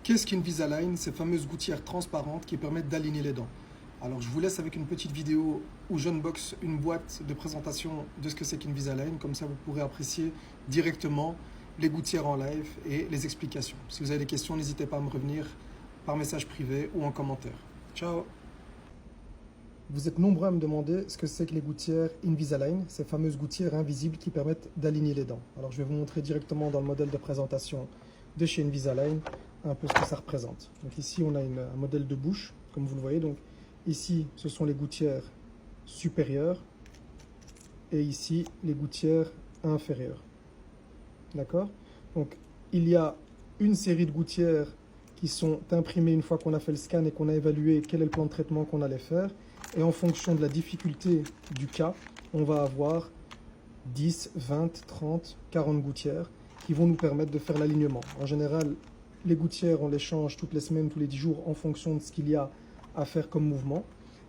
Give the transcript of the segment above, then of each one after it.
Qu'est-ce qu'Invisalign? Ces fameuses gouttières transparentes qui permettent d'aligner les dents. Alors je vous laisse avec une petite vidéo où j'unbox une boîte de présentation de ce que c'est qu'Invisalign. Comme ça vous pourrez apprécier directement les gouttières en live et les explications. Si vous avez des questions, n'hésitez pas à me revenir par message privé ou en commentaire. Ciao! Vous êtes nombreux à me demander ce que c'est que les gouttières Invisalign, ces fameuses gouttières invisibles qui permettent d'aligner les dents. Alors je vais vous montrer directement dans le modèle de présentation de chez Invisalign un peu ce que ça représente. Donc ici on a un modèle de bouche, comme vous le voyez. Donc ici ce sont les gouttières supérieures et ici les gouttières inférieures. D'accord? Donc il y a une série de gouttières qui sont imprimées une fois qu'on a fait le scan et qu'on a évalué quel est le plan de traitement qu'on allait faire. Et en fonction de la difficulté du cas, on va avoir 10, 20, 30, 40 gouttières qui vont nous permettre de faire l'alignement. En général, les gouttières, on les change toutes les semaines, tous les 10 jours en fonction de ce qu'il y a à faire comme mouvement.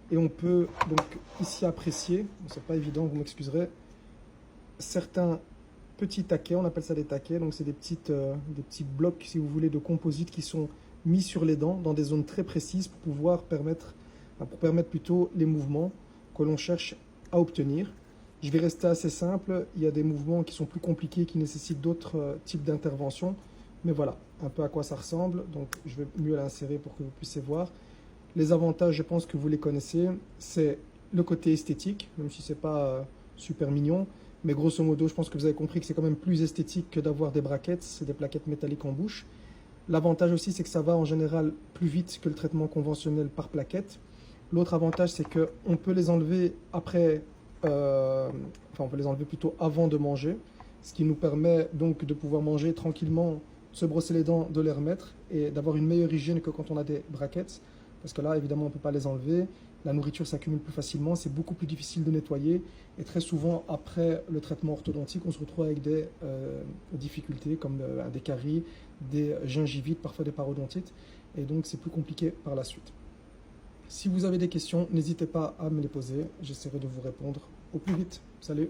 Et on peut donc ici apprécier, c'est pas évident, vous m'excuserez, certains petits taquets, on appelle ça des taquets, donc c'est des petits blocs, si vous voulez, de composite qui sont mis sur les dents dans des zones très précises pour pouvoir permettre plutôt les mouvements que l'on cherche à obtenir. Je vais rester assez simple, il y a des mouvements qui sont plus compliqués, qui nécessitent d'autres types d'interventions, mais voilà, un peu à quoi ça ressemble, donc je vais mieux l'insérer pour que vous puissiez voir. Les avantages, je pense que vous les connaissez, c'est le côté esthétique, même si c'est pas super mignon, mais grosso modo, je pense que vous avez compris que c'est quand même plus esthétique que d'avoir des brackets, c'est des plaquettes métalliques en bouche. L'avantage aussi, c'est que ça va en général plus vite que le traitement conventionnel par plaquette. L'autre avantage, c'est qu'on peut les enlever après, on peut les enlever plutôt avant de manger, ce qui nous permet donc de pouvoir manger tranquillement, se brosser les dents, de les remettre et d'avoir une meilleure hygiène que quand on a des brackets. Parce que là, évidemment, on ne peut pas les enlever. La nourriture s'accumule plus facilement, c'est beaucoup plus difficile de nettoyer. Et très souvent, après le traitement orthodontique, on se retrouve avec des difficultés comme des caries, des gingivites, parfois des parodontites. Et donc, c'est plus compliqué par la suite. Si vous avez des questions, n'hésitez pas à me les poser. J'essaierai de vous répondre au plus vite. Salut!